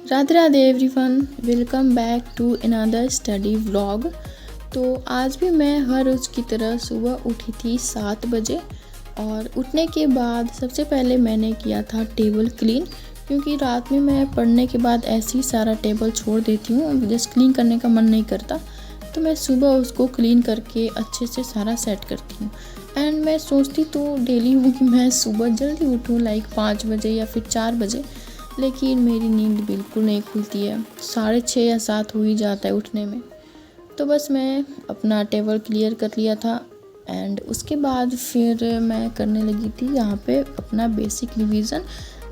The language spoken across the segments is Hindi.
Radhe Radhe everyone, welcome back to another study vlog. तो आज भी मैं हर रोज़ की तरह सुबह उठी थी 7 बजे और उठने के बाद सबसे पहले मैंने किया था टेबल क्लीन, क्योंकि रात में मैं पढ़ने के बाद ऐसे ही सारा टेबल छोड़ देती हूँ, जस्ट क्लीन करने का मन नहीं करता। तो मैं सुबह उसको क्लीन करके अच्छे से सारा सेट करती हूँ। एंड मैं सोचती तो डेली हूँ कि मैं सुबह जल्दी उठूँ, लाइक 5 बजे या फिर 4 बजे, लेकिन मेरी नींद बिल्कुल नहीं खुलती है। 6:30 या 7 हो ही जाता है उठने में। तो बस मैं अपना टेबल क्लियर कर लिया था एंड उसके बाद फिर मैं करने लगी थी यहाँ पे अपना बेसिक रिवीजन,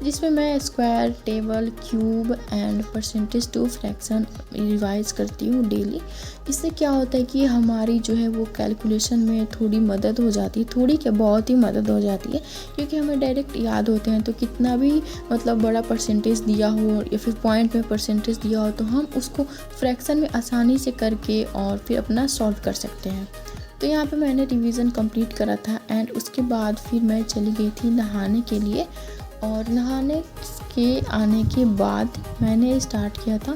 जिसमें मैं square, table, cube and percentage to fraction revise करती हूँ डेली। इससे क्या होता है कि हमारी जो है वो कैलकुलेशन में थोड़ी मदद हो जाती है, थोड़ी क्या बहुत ही मदद हो जाती है, क्योंकि हमें डायरेक्ट याद होते हैं। तो कितना भी मतलब बड़ा परसेंटेज दिया हो या फिर पॉइंट में परसेंटेज दिया हो तो हम उसको फ्रैक्शन में आसानी से करके और फिर अपना सॉल्व कर सकते हैं। तो यहाँ पे मैंने रिवीजन कंप्लीट करा था एंड उसके बाद फिर मैं चली गई थी नहाने के लिए। और नहाने के आने के बाद मैंने स्टार्ट किया था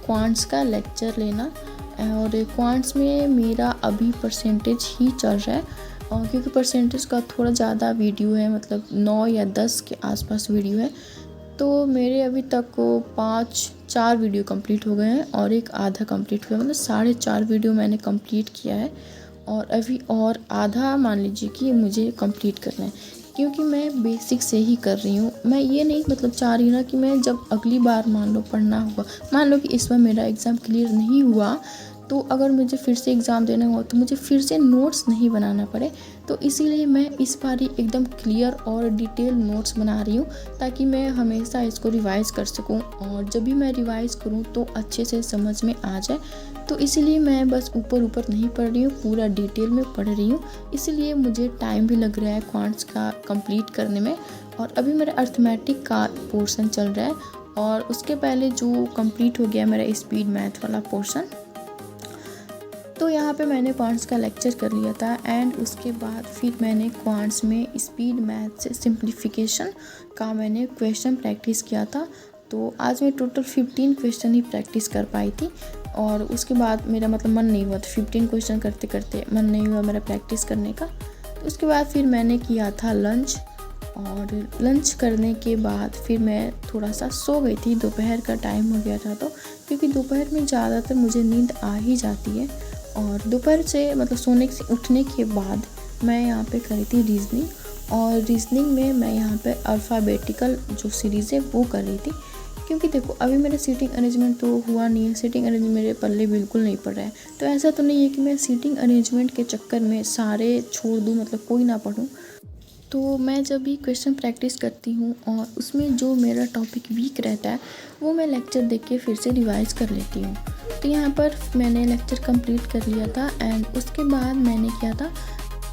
क्वांट्स का लेक्चर लेना। और क्वांट्स में मेरा अभी परसेंटेज ही चल रहा है, और क्योंकि परसेंटेज का थोड़ा ज़्यादा वीडियो है, मतलब 9 या 10 के आसपास वीडियो है। तो मेरे अभी तक को 4 वीडियो कंप्लीट हो गए हैं और एक आधा कंप्लीट हुआ, मतलब 4.5 वीडियो मैंने कंप्लीट किया है। और अभी और आधा मान लीजिए कि मुझे कंप्लीट करना है, क्योंकि मैं बेसिक से ही कर रही हूँ। मैं ये नहीं मतलब चाह रही हूँ ना कि मैं जब अगली बार मान लो पढ़ना हुआ, मान लो कि इस बार मेरा एग्ज़ाम क्लियर नहीं हुआ, तो अगर मुझे फिर से एग्ज़ाम देना हुआ तो मुझे फिर से नोट्स नहीं बनाना पड़े। तो इसीलिए मैं इस बार ही एकदम क्लियर और डिटेल नोट्स बना रही हूँ, ताकि मैं हमेशा इसको रिवाइज़ कर सकूँ, और जब भी मैं रिवाइज़ करूँ तो अच्छे से समझ में आ जाए। तो इसीलिए मैं बस ऊपर ऊपर नहीं पढ़ रही हूँ, पूरा डिटेल में पढ़ रही हूँ। इसीलिए मुझे टाइम भी लग रहा है क्वांट्स का कंप्लीट करने में। और अभी मेरा अर्थमेटिक का पोर्शन चल रहा है, और उसके पहले जो कंप्लीट हो गया मेरा स्पीड मैथ वाला पोर्शन। तो यहाँ पे मैंने क्वांट्स का लेक्चर कर लिया था एंड उसके बाद फिर मैंने क्वांट्स में स्पीड मैथ से सिंप्लीफिकेशन का मैंने क्वेश्चन प्रैक्टिस किया था। तो आज मैं टोटल 15 क्वेश्चन ही प्रैक्टिस कर पाई थी, और उसके बाद मेरा मतलब मन नहीं हुआ, तो 15 क्वेश्चन करते करते मन नहीं हुआ मेरा प्रैक्टिस करने का। तो उसके बाद फिर मैंने किया था लंच, और लंच करने के बाद फिर मैं थोड़ा सा सो गई थी, दोपहर का टाइम हो गया था। तो क्योंकि दोपहर में ज़्यादातर मुझे नींद आ ही जाती है, और दोपहर से मतलब सोने से उठने के बाद मैं यहाँ पे करी थी रीजनिंग। और रीजनिंग में मैं यहाँ पे अल्फ़ाबेटिकल जो सीरीज़ है वो कर रही थी, क्योंकि देखो अभी मेरा सीटिंग अरेंजमेंट तो हुआ नहीं है, सीटिंग अरेंजमेंट मेरे पल्ले बिल्कुल नहीं पड़ रहा है। तो ऐसा तो नहीं है कि मैं सीटिंग अरेंजमेंट के चक्कर में सारे छोड़ दूँ, मतलब कोई ना पढ़ूँ। तो मैं जब भी क्वेश्चन प्रैक्टिस करती हूँ और उसमें जो मेरा टॉपिक वीक रहता है वो मैं लेक्चर देख के फिर से रिवाइज़ कर लेती हूँ। तो यहाँ पर मैंने लेक्चर कंप्लीट कर लिया था एंड उसके बाद मैंने किया था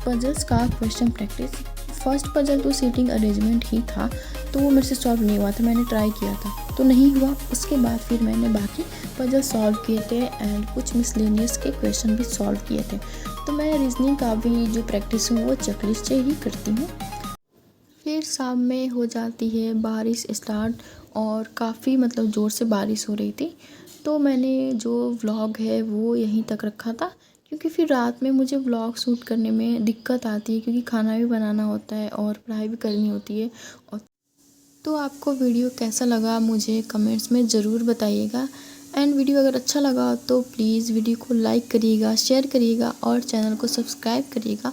पजल्स का क्वेश्चन प्रैक्टिस। फर्स्ट पजल तो सीटिंग अरेंजमेंट ही था, तो वो मेरे से सॉल्व नहीं हुआ था, मैंने ट्राई किया था तो नहीं हुआ। उसके बाद फिर मैंने बाकी पजल सॉल्व किए थे एंड कुछ मिसलेनियस के क्वेश्चन भी सॉल्व किए थे। तो मैं रीजनिंग का भी जो प्रैक्टिस हूँ वो चेकलिस्ट से ही करती हूँ। फिर शाम में हो जाती है बारिश स्टार्ट, और काफ़ी मतलब ज़ोर से बारिश हो रही थी। तो मैंने जो व्लॉग है वो यहीं तक रखा था, क्योंकि फिर रात में मुझे व्लॉग शूट करने में दिक्कत आती है, क्योंकि खाना भी बनाना होता है और पढ़ाई भी करनी होती है। और तो आपको वीडियो कैसा लगा मुझे कमेंट्स में ज़रूर बताइएगा। एंड वीडियो अगर अच्छा लगा तो प्लीज़ वीडियो को लाइक करिएगा, शेयर करिएगा और चैनल को सब्सक्राइब करिएगा।